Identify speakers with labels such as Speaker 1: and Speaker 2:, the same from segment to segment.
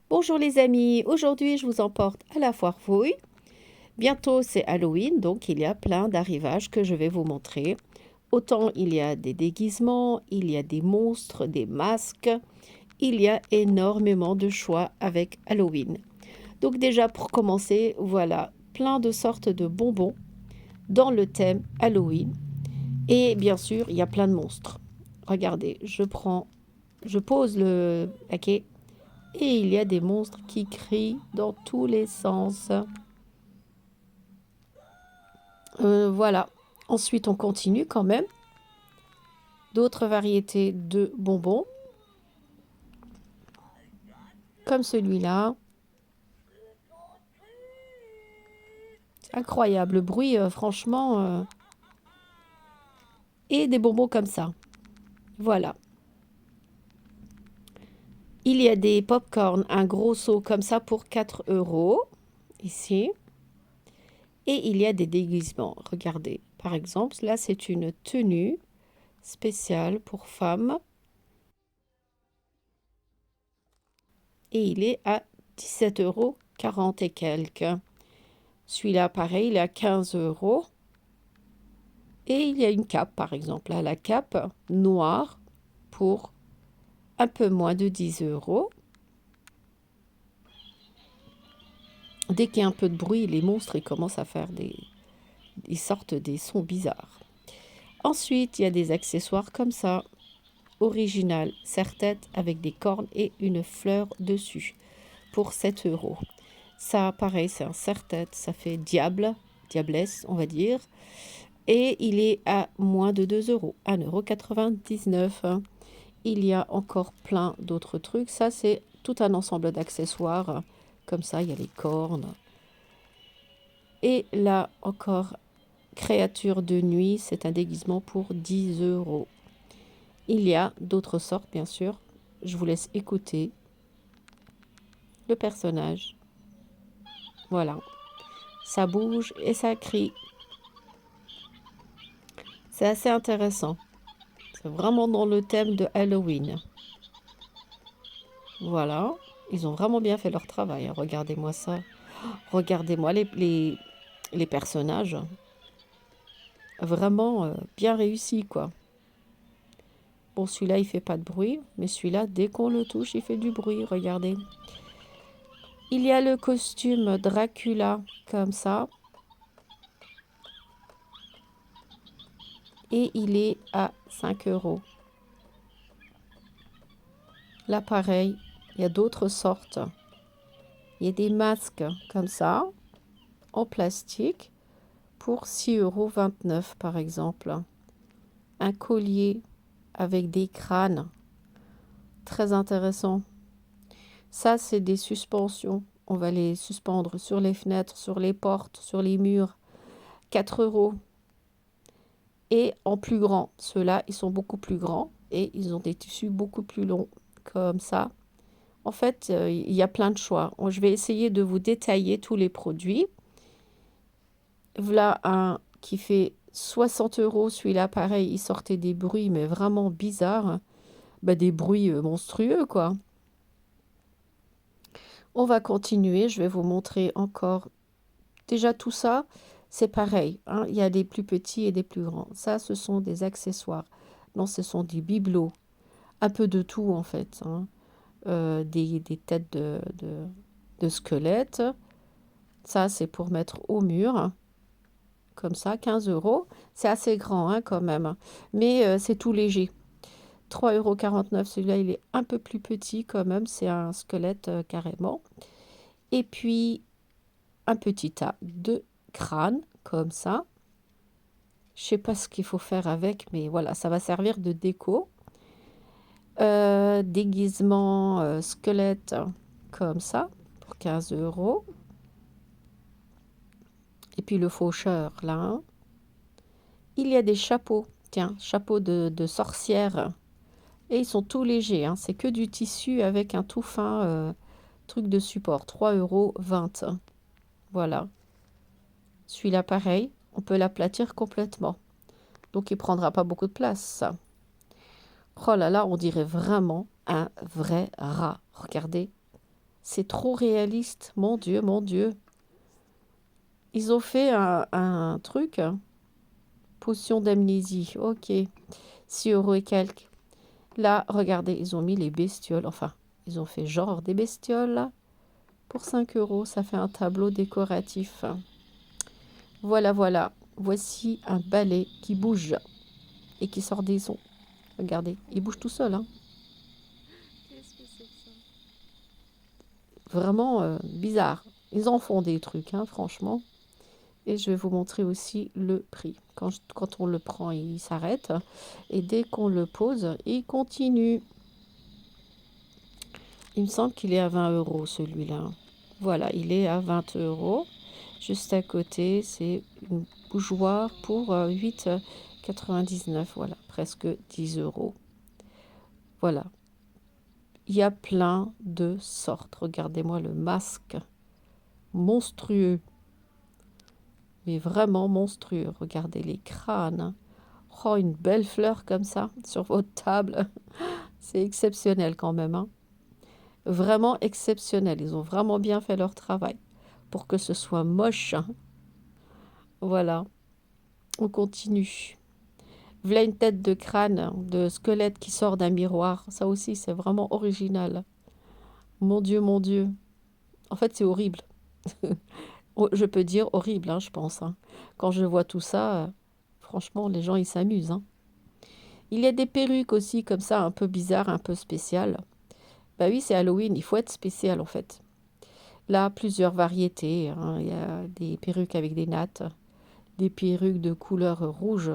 Speaker 1: Bonjour les amis, aujourd'hui je vous emporte à la foire Fouille. Bientôt c'est Halloween, donc il y a plein d'arrivages que je vais vous montrer. Autant il y a des déguisements, il y a des monstres, des masques, il y a énormément de choix avec Halloween. Donc déjà pour commencer, voilà plein de sortes de bonbons dans le thème Halloween. Et bien sûr, il y a plein de monstres. Regardez, je pose le paquet. Et il y a des monstres qui crient dans tous les sens. Voilà. Ensuite, on continue quand même. D'autres variétés de bonbons. Comme celui-là. Incroyable. Le bruit, franchement. Et des bonbons comme ça. Voilà. Il y a des pop-corn, un gros seau comme ça pour 4 euros. Ici. Et il y a des déguisements. Regardez. Par exemple, là, c'est une tenue spéciale pour femmes. Et il est à 17,40 € et quelques. Celui-là, pareil, il est à 15 euros. Et il y a une cape, par exemple. Là, la cape noire pour un peu moins de 10 euros. Dès qu'il y a un peu de bruit, les monstres, ils commencent à faire ils sortent des sons bizarres. Ensuite, il y a des accessoires comme ça. Original, serre-tête avec des cornes et une fleur dessus pour 7 euros. Ça, pareil, c'est un serre-tête. Ça fait diable, diablesse, on va dire. Et il est à moins de 2 euros, 1,99 €. Il y a encore plein d'autres trucs. Ça, c'est tout un ensemble d'accessoires. Comme ça, il y a les cornes. Et là, encore, créature de nuit, c'est un déguisement pour 10 euros. Il y a d'autres sortes, bien sûr. Je vous laisse écouter le personnage. Voilà. Ça bouge et ça crie. C'est assez intéressant. C'est vraiment dans le thème de Halloween. Voilà. Ils ont vraiment bien fait leur travail, hein. Regardez-moi ça. Regardez-moi les personnages. Vraiment bien réussi, quoi. Bon, celui-là, il fait pas de bruit. Mais celui-là, dès qu'on le touche, il fait du bruit. Regardez. Il y a le costume Dracula, comme ça. Et il est à 5 euros. Là, pareil, il y a d'autres sortes. Il y a des masques comme ça, en plastique, pour 6,29 € par exemple. Un collier avec des crânes, très intéressant. Ça, c'est des suspensions. On va les suspendre sur les fenêtres, sur les portes, sur les murs. 4 euros. Et en plus grand. Ceux-là, ils sont beaucoup plus grands et ils ont des tissus beaucoup plus longs, comme ça. En fait, il y a plein de choix. Je vais essayer de vous détailler tous les produits. Voilà un qui fait 60 euros. Celui-là, pareil, il sortait des bruits, mais vraiment bizarres. Bah, des bruits monstrueux, quoi. On va continuer. Je vais vous montrer encore. Déjà, tout ça, c'est pareil, hein. Il y a des plus petits et des plus grands. Ça, ce sont des accessoires. Non, ce sont des bibelots. Un peu de tout, en fait, hein. Des têtes de squelettes. Ça, c'est pour mettre au mur. Comme ça, 15 euros. C'est assez grand, hein, quand même. Mais c'est tout léger. 3,49 €. Celui-là, il est un peu plus petit quand même. C'est un squelette carrément. Et puis, un petit tas de crânes, comme ça. Je sais pas ce qu'il faut faire avec, mais voilà, ça va servir de déco. Déguisement squelette, comme ça, pour 15 euros. Et puis le faucheur, là, hein. Il y a des chapeaux. Tiens, chapeaux de sorcière. Et ils sont tout légers, hein. C'est que du tissu avec un tout fin truc de support. 3,20 €. Voilà. Celui-là, pareil, on peut l'aplatir complètement. Donc, il prendra pas beaucoup de place, ça. Oh là là, on dirait vraiment un vrai rat. Regardez. C'est trop réaliste. Mon Dieu, mon Dieu. Ils ont fait un truc, hein. Potion d'amnésie. Ok. 6 € et quelques. Là, regardez, ils ont mis les bestioles. Enfin, ils ont fait genre des bestioles, là. Pour 5 €, ça fait un tableau décoratif. Voilà, voilà. Voici un balai qui bouge et qui sort des sons. Regardez, il bouge tout seul, hein.
Speaker 2: Qu'est-ce que c'est que ça?
Speaker 1: Vraiment bizarre. Ils en font des trucs, hein, franchement. Et je vais vous montrer aussi le prix. Quand on le prend, il s'arrête. Et dès qu'on le pose, il continue. Il me semble qu'il est à 20 € celui-là. Voilà, il est à 20 €. Juste à côté, c'est une bougeoire pour 8,99 €. Voilà, presque 10 €. Voilà. Il y a plein de sortes. Regardez-moi le masque. Monstrueux. Mais vraiment monstrueux. Regardez les crânes. Oh, une belle fleur comme ça sur votre table. C'est exceptionnel quand même, hein. Vraiment exceptionnel. Ils ont vraiment bien fait leur travail pour que ce soit moche, hein. Voilà, on continue. Voilà une tête de crâne, de squelette qui sort d'un miroir. Ça aussi, c'est vraiment original. Mon Dieu, mon Dieu. En fait, c'est horrible. Je peux dire horrible, hein, je pense, hein. Quand je vois tout ça, franchement, les gens, ils s'amusent, hein. Il y a des perruques aussi comme ça, un peu bizarres, un peu spéciales. Bah oui, c'est Halloween, il faut être spécial en fait. Là, plusieurs variétés, hein. Il y a des perruques avec des nattes, des perruques de couleur rouge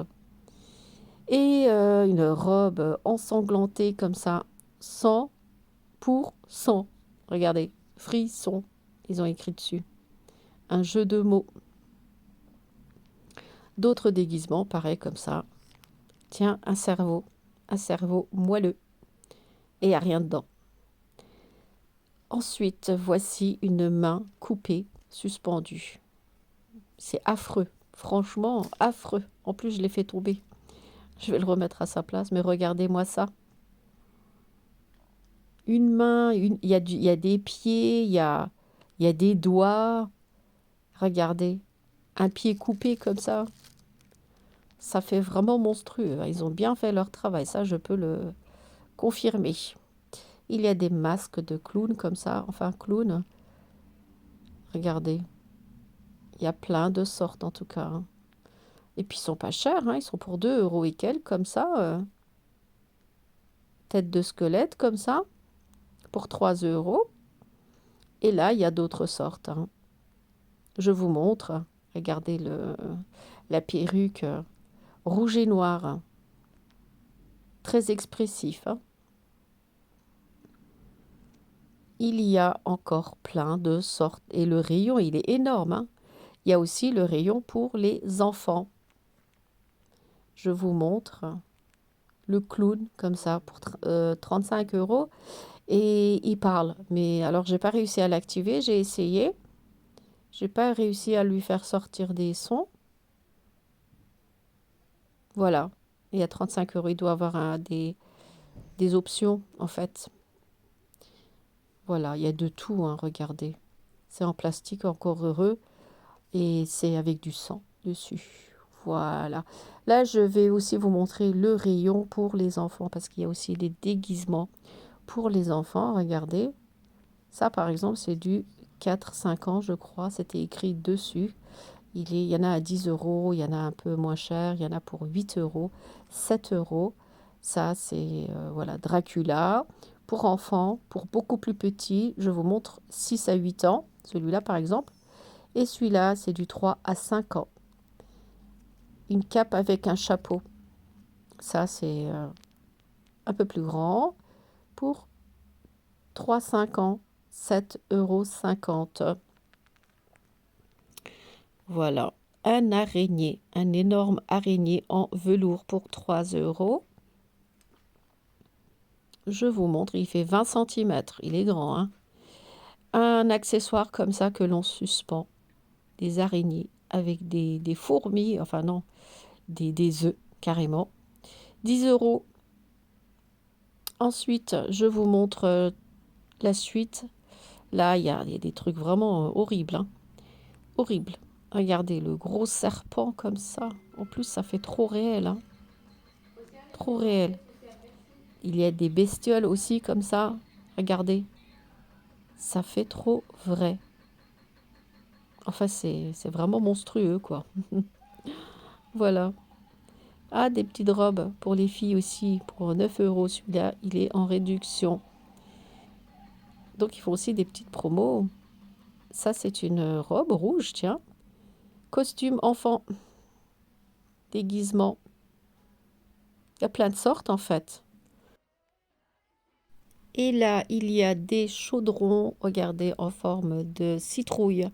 Speaker 1: et une robe ensanglantée comme ça, 100%. Regardez, frisson, ils ont écrit dessus. Un jeu de mots. D'autres déguisements, pareil comme ça. Tiens, un cerveau moelleux et il n'y a rien dedans. Ensuite, voici une main coupée, suspendue. C'est affreux, franchement affreux. En plus, je l'ai fait tomber. Je vais le remettre à sa place, mais regardez-moi ça. Une main, il y a des pieds, il y a des doigts. Regardez, un pied coupé comme ça. Ça fait vraiment monstrueux. Ils ont bien fait leur travail, ça je peux le confirmer. Il y a des masques de clowns comme ça, enfin clowns. Regardez, il y a plein de sortes en tout cas, hein. Et puis ils sont pas chers, hein, ils sont pour 2 € et quelques comme ça. Tête de squelette comme ça, pour 3 €. Et là, il y a d'autres sortes, hein. Je vous montre. Regardez la perruque rouge et noir, hein. Très expressif, hein. Il y a encore plein de sortes. Et le rayon, il est énorme, hein. Il y a aussi le rayon pour les enfants. Je vous montre le clown comme ça pour 35 €. Et il parle. Mais alors, j'ai pas réussi à l'activer. J'ai essayé. J'ai pas réussi à lui faire sortir des sons. Voilà. Il y a 35 €. Il doit avoir des options, en fait. Voilà. Il y a de tout, hein, regardez. C'est en plastique, encore heureux. Et c'est avec du sang dessus. Voilà. Là, je vais aussi vous montrer le rayon pour les enfants parce qu'il y a aussi des déguisements pour les enfants. Regardez. Ça, par exemple, c'est du 4-5 ans, je crois. C'était écrit dessus. Il y en a à 10 €, il y en a un peu moins cher, il y en a pour 8 €, 7 €. Ça, c'est voilà, Dracula. Pour enfants, pour beaucoup plus petits, je vous montre 6 à 8 ans. Celui-là, par exemple. Et celui-là, c'est du 3 à 5 ans. Une cape avec un chapeau. Ça, c'est un peu plus grand. Pour 3-5 ans, 7,50 €. Voilà. Un araignée, un énorme araignée en velours pour 3 €. Je vous montre, il fait 20 centimètres. Il est grand, hein. Un accessoire comme ça que l'on suspend. Des araignées avec des fourmis, enfin non, des œufs carrément. 10 €. Ensuite, je vous montre la suite. Là, il y a des trucs vraiment horribles, hein. Horribles. Regardez, le gros serpent comme ça. En plus, ça fait trop réel, hein. Trop réel. Il y a des bestioles aussi comme ça. Regardez. Ça fait trop vrai. Enfin, c'est vraiment monstrueux, quoi. Voilà. Ah, des petites robes pour les filles aussi. Pour 9 euros, celui-là, il est en réduction. Donc, ils font aussi des petites promos. Ça, c'est une robe rouge, tiens. Costume enfant. Déguisement. Il y a plein de sortes, en fait. Et là, il y a des chaudrons, regardez, en forme de citrouille.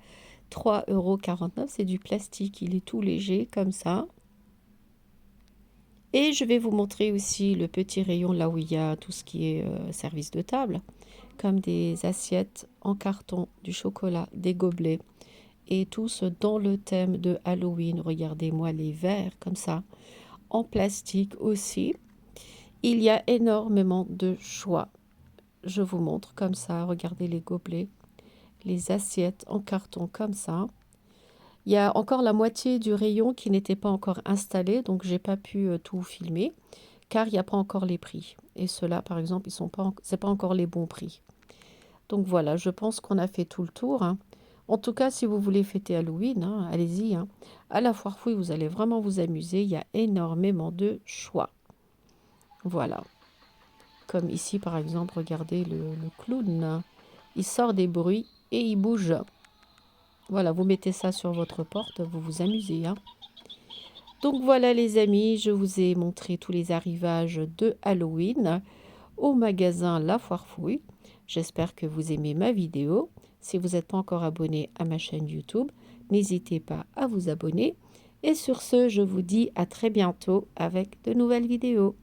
Speaker 1: 3,49 €, c'est du plastique. Il est tout léger, comme ça. Et je vais vous montrer aussi le petit rayon là où il y a tout ce qui est service de table, comme des assiettes en carton, du chocolat, des gobelets, et tous dans le thème de Halloween. Regardez-moi les verres comme ça, en plastique aussi. Il y a énormément de choix. Je vous montre comme ça, regardez les gobelets, les assiettes en carton comme ça. Il y a encore la moitié du rayon qui n'était pas encore installé, donc j'ai pas pu tout filmer, car il n'y a pas encore les prix. Et ceux-là, par exemple, ils sont pas, c'est pas encore les bons prix. Donc voilà, je pense qu'on a fait tout le tour, hein. En tout cas, si vous voulez fêter Halloween, hein, allez-y, hein. À la Foire Fouille, vous allez vraiment vous amuser. Il y a énormément de choix. Voilà. Comme ici, par exemple, regardez le clown, hein. Il sort des bruits et il bouge. Voilà, vous mettez ça sur votre porte, vous vous amusez, hein. Donc voilà les amis, je vous ai montré tous les arrivages de Halloween au magasin La Foire Fouille. J'espère que vous aimez ma vidéo. Si vous n'êtes pas encore abonné à ma chaîne YouTube, n'hésitez pas à vous abonner. Et sur ce, je vous dis à très bientôt avec de nouvelles vidéos.